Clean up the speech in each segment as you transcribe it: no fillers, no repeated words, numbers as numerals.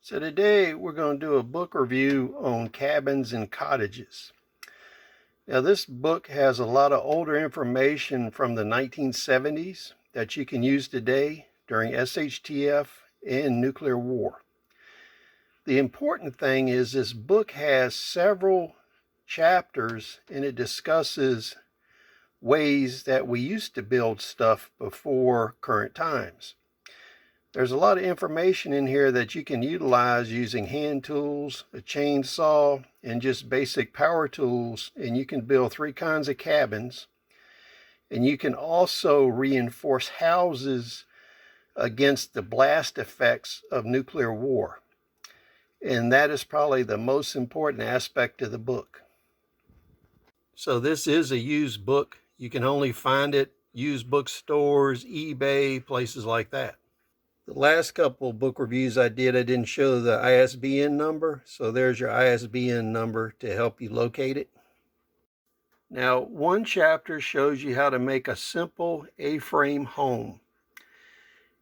So today we're going to do a book review on cabins and cottages. Now this book has a lot of older information from the 1970s that you can use today during SHTF and nuclear war. The important thing is this book has several chapters and it discusses ways that we used to build stuff before current times. There's a lot of information in here that you can utilize using hand tools, a chainsaw, and just basic power tools, and you can build 3 kinds of cabins. And you can also reinforce houses against the blast effects of nuclear war. And that is probably the most important aspect of the book. So this is a used book. You can only find it used bookstores, eBay, places like that. The last couple of book reviews I didn't show the ISBN number, so there's your ISBN number to help you locate it. Now, one chapter shows you how to make a simple A-frame home.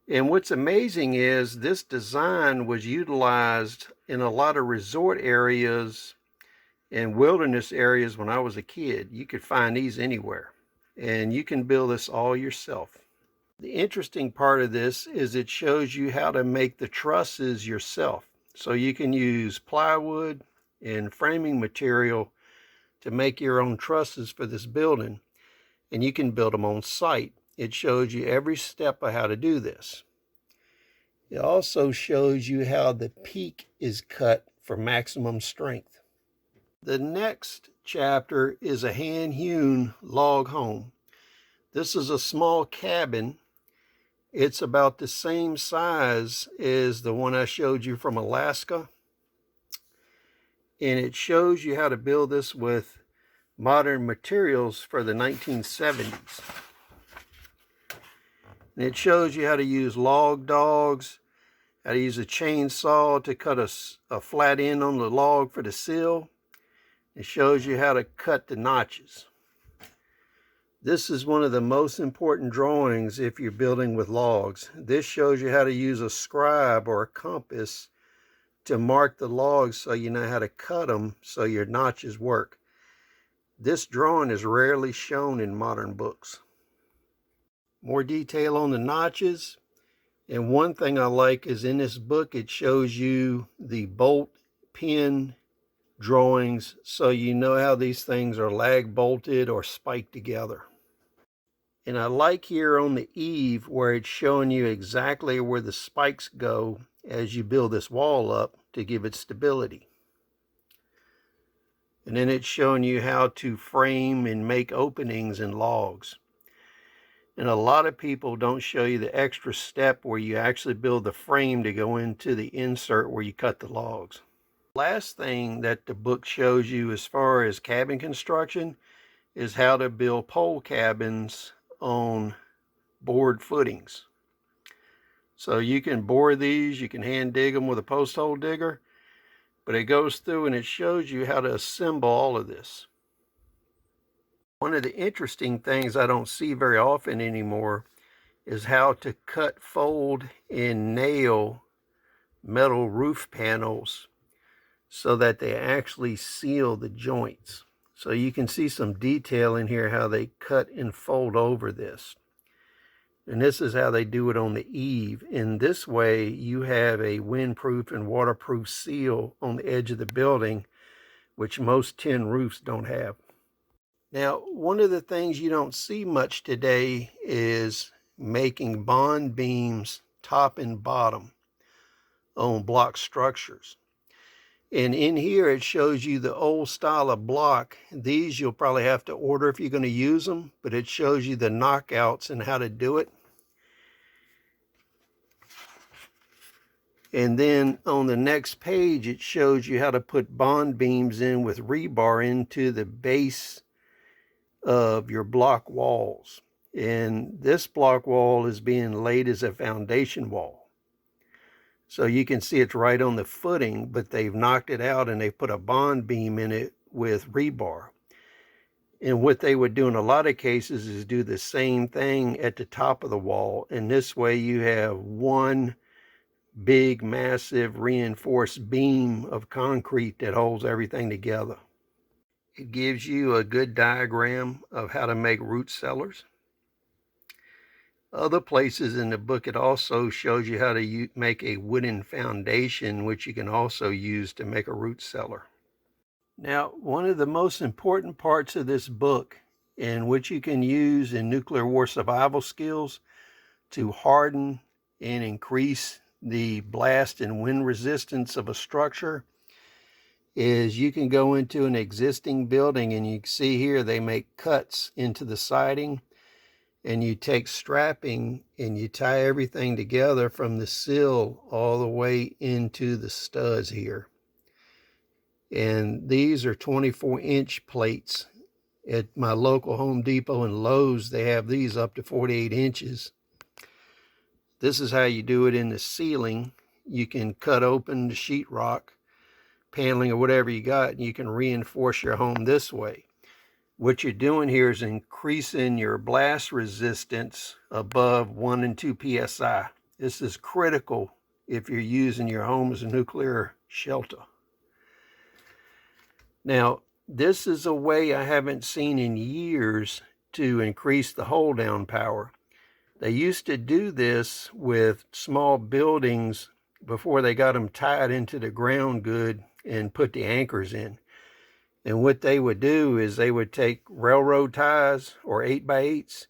And what's amazing is this design was utilized in a lot of resort areas and wilderness areas when I was a kid. You could find these anywhere, and you can build this all yourself. The interesting part of this is it shows you how to make the trusses yourself. So you can use plywood and framing material to make your own trusses for this building, and you can build them on site. It shows you every step of how to do this. It also shows you how the peak is cut for maximum strength. The next chapter is a hand-hewn log home. This is a small cabin. It's about the same size as the one I showed you from Alaska. And it shows you how to build this with modern materials for the 1970s. And it shows you how to use log dogs, how to use a chainsaw to cut a flat end on the log for the sill. It shows you how to cut the notches. This is one of the most important drawings if you're building with logs. This shows you how to use a scribe or a compass to mark the logs so you know how to cut them so your notches work. This drawing is rarely shown in modern books. More detail on the notches. And one thing I like is in this book it shows you the bolt pin drawings so you know how these things are lag bolted or spiked together. And I like here on the eave where it's showing you exactly where the spikes go as you build this wall up to give it stability. And then it's showing you how to frame and make openings in logs. And a lot of people don't show you the extra step where you actually build the frame to go into the insert where you cut the logs. Last thing that the book shows you as far as cabin construction is how to build pole cabins on board footings. So you can bore these, you can hand dig them with a post hole digger, but it goes through and it shows you how to assemble all of this. One of the interesting things I don't see very often anymore is how to cut, fold, and nail metal roof panels so that they actually seal the joints. So you can see some detail in here how they cut and fold over this. And this is how they do it on the eave. In this way, you have a windproof and waterproof seal on the edge of the building, which most tin roofs don't have. Now, one of the things you don't see much today is making bond beams top and bottom on block structures. And in here, it shows you the old style of block. These you'll probably have to order if you're going to use them, but it shows you the knockouts and how to do it. And then on the next page, it shows you how to put bond beams in with rebar into the base of your block walls. And this block wall is being laid as a foundation wall. So you can see it's right on the footing, but they've knocked it out and they put a bond beam in it with rebar. And what they would do in a lot of cases is do the same thing at the top of the wall. And this way you have one big, massive, reinforced beam of concrete that holds everything together. It gives you a good diagram of how to make root cellars. Other places in the book, it also shows you how to make a wooden foundation, which you can also use to make a root cellar. Now, one of the most important parts of this book, and which you can use in nuclear war survival skills to harden and increase the blast and wind resistance of a structure, is you can go into an existing building, and you can see here they make cuts into the siding, and you take strapping and you tie everything together from the sill all the way into the studs here. And these are 24-inch plates. At my local Home Depot and Lowe's, they have these up to 48 inches. This is how you do it in the ceiling. You can cut open the sheetrock, paneling, or whatever you got, and you can reinforce your home this way. What you're doing here is increasing your blast resistance above 1 and 2 psi. This is critical if you're using your home as a nuclear shelter. Now, this is a way I haven't seen in years to increase the hold down power. They used to do this with small buildings before they got them tied into the ground good and put the anchors in. And what they would do is they would take railroad ties or 8x8s,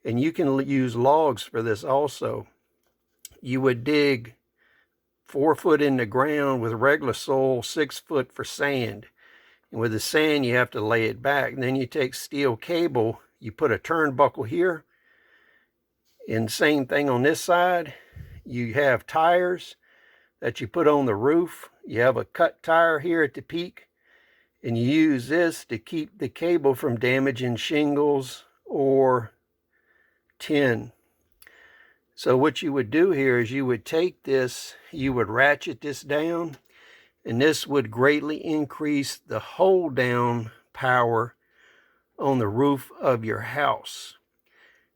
and you can use logs for this also. You would dig 4 foot in the ground with regular soil, 6 foot for sand. And with the sand, you have to lay it back. And then you take steel cable, you put a turnbuckle here, and same thing on this side. You have tires that you put on the roof. You have a cut tire here at the peak. And you use this to keep the cable from damaging shingles or tin. So what you would do here is you would take this, you would ratchet this down, and this would greatly increase the hold down power on the roof of your house.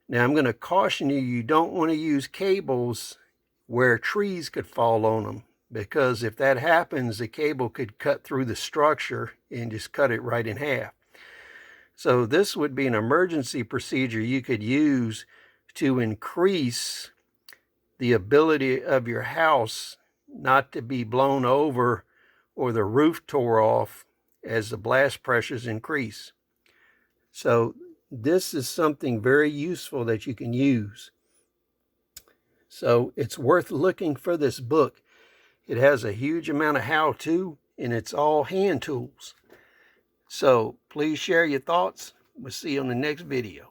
Now, I'm going to caution you, you don't want to use cables where trees could fall on them, because if that happens, the cable could cut through the structure and just cut it right in half. So this would be an emergency procedure you could use to increase the ability of your house not to be blown over or the roof tore off as the blast pressures increase. So this is something very useful that you can use. So it's worth looking for this book. It has a huge amount of how-to, and it's all hand tools. So please share your thoughts. We'll see you on the next video.